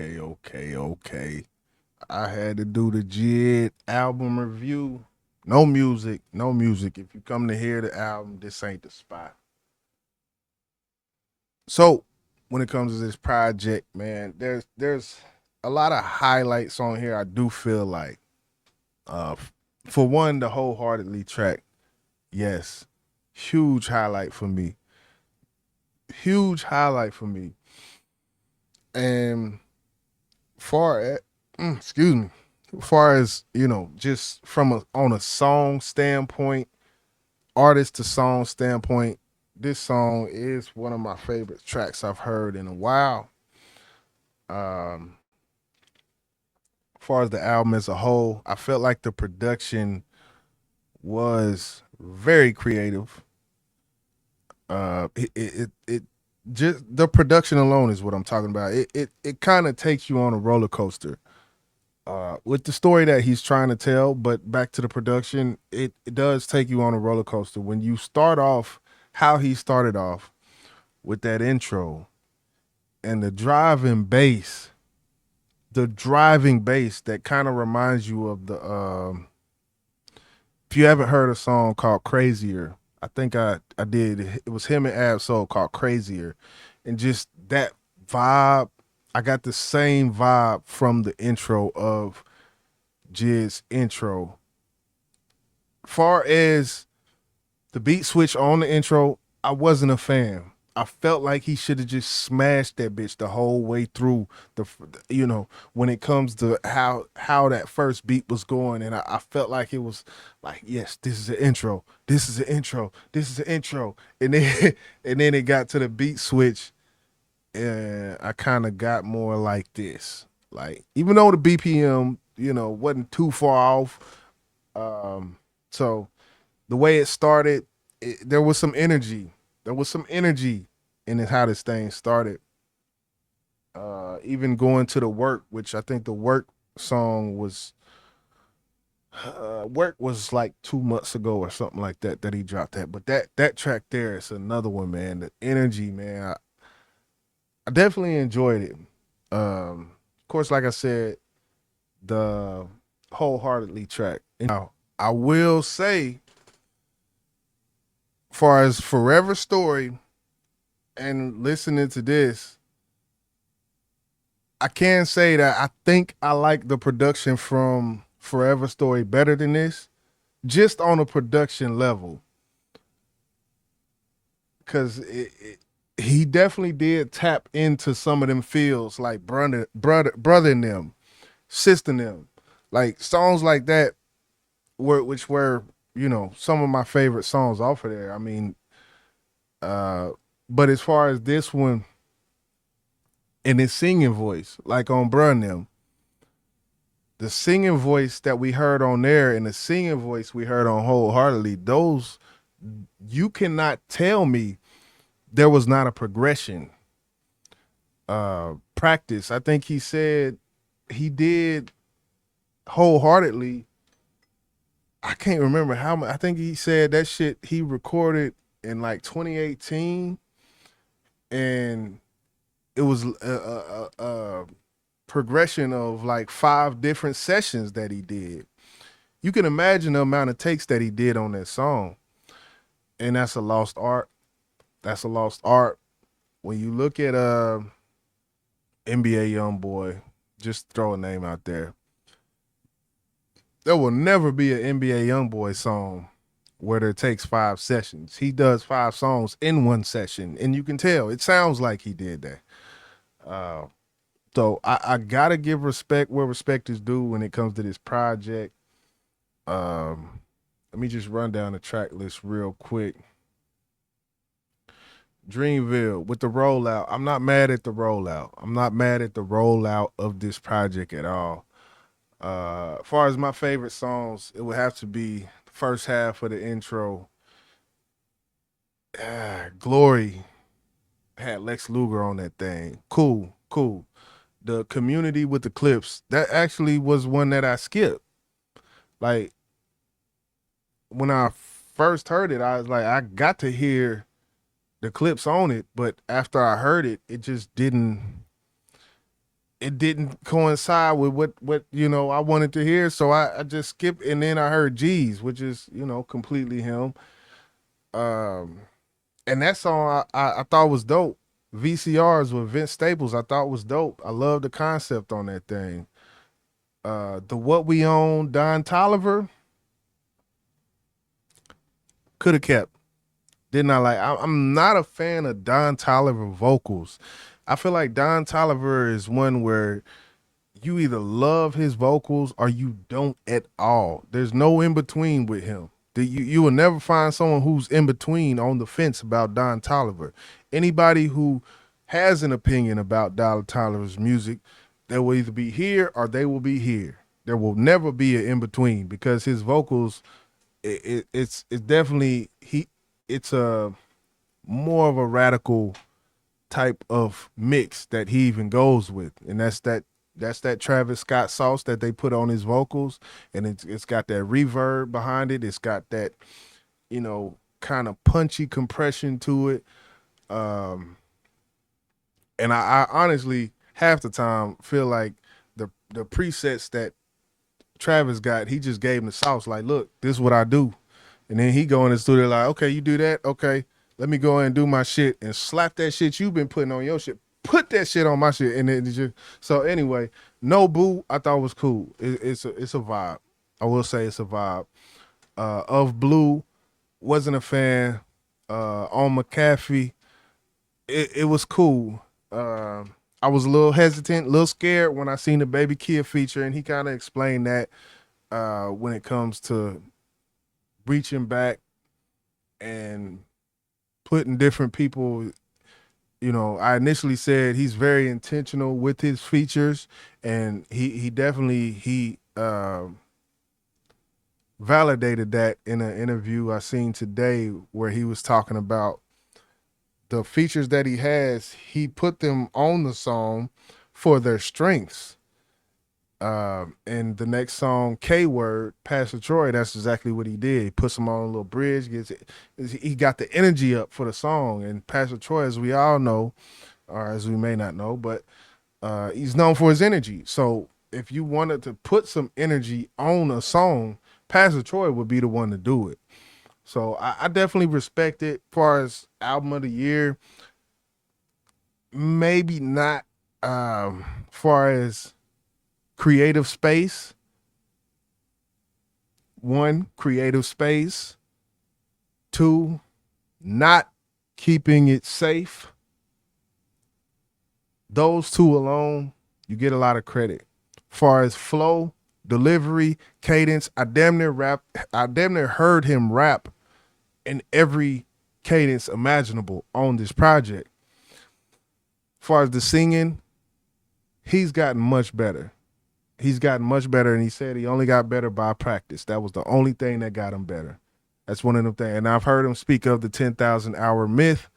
Okay. I had to do the JID album review. No music, no music. If you come to hear the album, this ain't the spot. So, when it comes to this project, man, there's a lot of highlights on here. I do feel like, uh, for one, the wholeheartedly track, yes, huge highlight for me. Huge highlight for me. And far as, excuse me, far as just from on a song standpoint, artist to song standpoint, this song is one of my favorite tracks I've heard in a while. Um, far as the album as a whole, I felt like the production was very creative. It just the production alone is what I'm talking about. It kind of takes you on a roller coaster with the story that he's trying to tell. But back to the production, it does take you on a roller coaster when you start off how he started off with that intro and the driving bass that kind of reminds you of the if you haven't heard a song called Crazier, I think I did. It was him and Ab Soul called Crazier, and just that vibe. I got the same vibe from the intro of Jid's intro. Far as the beat switch on the intro, I wasn't a fan. I felt like he should have just smashed that bitch the whole way through when it comes to how that first beat was going, and I felt like it was like, yes, this is an intro, this is an intro, this is an intro, and then and then it got to the beat switch, and I kind of got more like this, like even though the BPM wasn't too far off, so the way it started, there was some energy. There was some energy in how this thing started. Even going to the work, which I think the work song was work was like 2 months ago or something like that he dropped that. But that track there is another one, man. The energy, man. I definitely enjoyed it. Of course, like I said, the wholeheartedly track. Now, I will say, far as Forever Story and listening to this, I can say that I think I like the production from Forever Story better than this, just on a production level, because he definitely did tap into some of them feels like brother and them, sister and them, like songs like that, which were some of my favorite songs off of there. I mean, uh, but as far as this one and his singing voice, like on Bruh and them, the singing voice that we heard on there and the singing voice we heard on Wholeheartedly, those, you cannot tell me there was not a progression. Practice. I think he said he did Wholeheartedly. I can't remember how much. I think he said that shit he recorded in like 2018, and it was a progression of like 5 different sessions that he did. You can imagine the amount of takes that he did on that song, and that's a lost art. That's a lost art. When you look at NBA YoungBoy, just throw a name out there. There will never be an NBA YoungBoy song where it takes 5 sessions. He does 5 songs in one session, and you can tell it sounds like he did that. Uh, so I gotta give respect where respect is due when it comes to this project. Let me just run down the track list real quick. Dreamville with the rollout. I'm not mad at the rollout. I'm not mad at the rollout of this project at all. As far as my favorite songs, it would have to be the first half of the intro. Glory had Lex Luger on that thing. Cool, cool. The community with the clips, that actually was one that I skipped. Like when I first heard it, I was like, I got to hear the clips on it, but after I heard it, it it didn't coincide with what I wanted to hear, so I just skipped, and then I heard G's, which is completely him. Um, and that song I thought was dope. VCRs with Vince Staples, I thought was dope. I love the concept on that thing. The What We Own, Don Tolliver, could have kept. Didn't I like? I'm not a fan of Don Tolliver vocals. I feel like Don Tolliver is one where you either love his vocals or you don't at all. There's no in between with him. You will never find someone who's in between on the fence about Don Tolliver. Anybody who has an opinion about Don Tolliver's music, they will either be here or they will be here. There will never be an in between because his vocals, it's definitely it's a more of a radical type of mix that he even goes with, and that's that Travis Scott sauce that they put on his vocals, and it's got that reverb behind it. It's got that kind of punchy compression to it, and I honestly half the time feel like the presets that Travis got, he just gave him the sauce. Like, look, this is what I do. And then he go in the studio like, okay, you do that? Okay, let me go and do my shit and slap that shit you've been putting on your shit. Put that shit on my shit. And then just, so anyway, No Boo, I thought was cool. It's a vibe. I will say it's a vibe. Of Blue, wasn't a fan. On McAfee, it was cool. I was a little hesitant, a little scared when I seen the Baby Kia feature, and he kind of explained that when it comes to reaching back and putting different people. I initially said he's very intentional with his features, and he definitely validated that in an interview I seen today where he was talking about the features that he has. He put them on the song for their strengths. And the next song, K Word, Pastor Troy, that's exactly what he did. He puts him on a little bridge, he got the energy up for the song. And Pastor Troy, as we all know, or as we may not know, but he's known for his energy. So if you wanted to put some energy on a song, Pastor Troy would be the one to do it. So I definitely respect it. As far as album of the year, maybe not far as creative space. One, creative space. Two, not keeping it safe. Those two alone, you get a lot of credit. Far as flow, delivery, cadence, I damn near heard him rap in every cadence imaginable on this project. Far as the singing, he's gotten much better. He's gotten much better, and he said he only got better by practice. That was the only thing that got him better. That's one of them things. And I've heard him speak of the 10,000 hour myth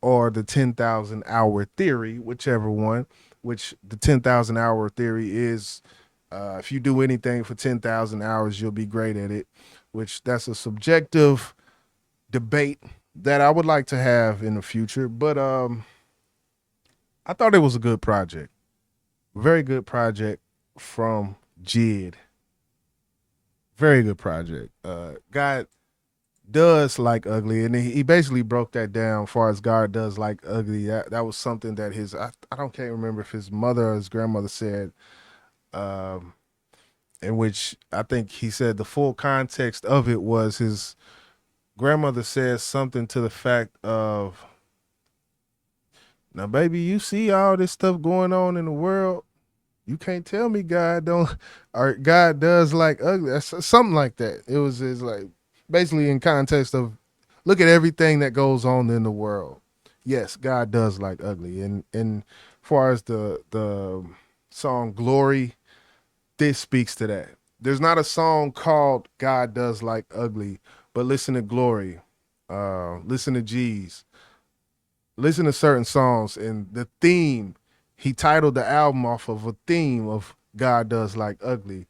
or the 10,000 hour theory, whichever one, which the 10,000 hour theory is if you do anything for 10,000 hours, you'll be great at it, which that's a subjective debate that I would like to have in the future. But I thought it was a good project. Very good project from JID. Very good project. God does like ugly, and he basically broke that down. As far as God does like ugly, that was something that I don't can't remember if his mother or his grandmother said, um, in which I think he said the full context of it was his grandmother says something to the fact of, now baby, you see all this stuff going on in the world, you can't tell me God don't, or God does like ugly. Something like that. It's like basically in context of look at everything that goes on in the world. Yes, God does like ugly. And far as the song Glory, this speaks to that. There's not a song called God Does Like Ugly, but listen to Glory, listen to G's, listen to certain songs, and the theme, he titled the album off of a theme of God Does Like Ugly.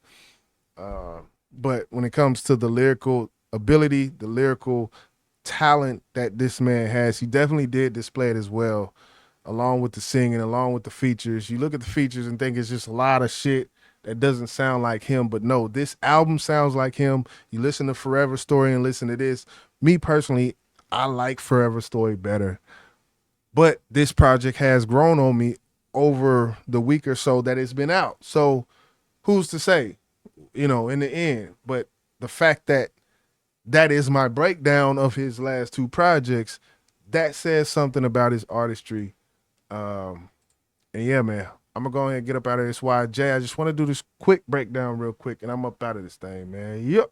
But when it comes to the lyrical ability, the lyrical talent that this man has, he definitely did display it as well. along with the singing, along with the features. You look at the features and think it's just a lot of shit that doesn't sound like him. But no, this album sounds like him. You listen to Forever Story and listen to this. Me personally, I like Forever Story better. But this project has grown on me over the week or so that it's been out. So who's to say, in the end? But the fact that that is my breakdown of his last two projects, that says something about his artistry. Um, and yeah, man, I'm gonna go ahead and get up out of this YJ. I just want to do this quick breakdown real quick, and I'm up out of this thing, man. Yep.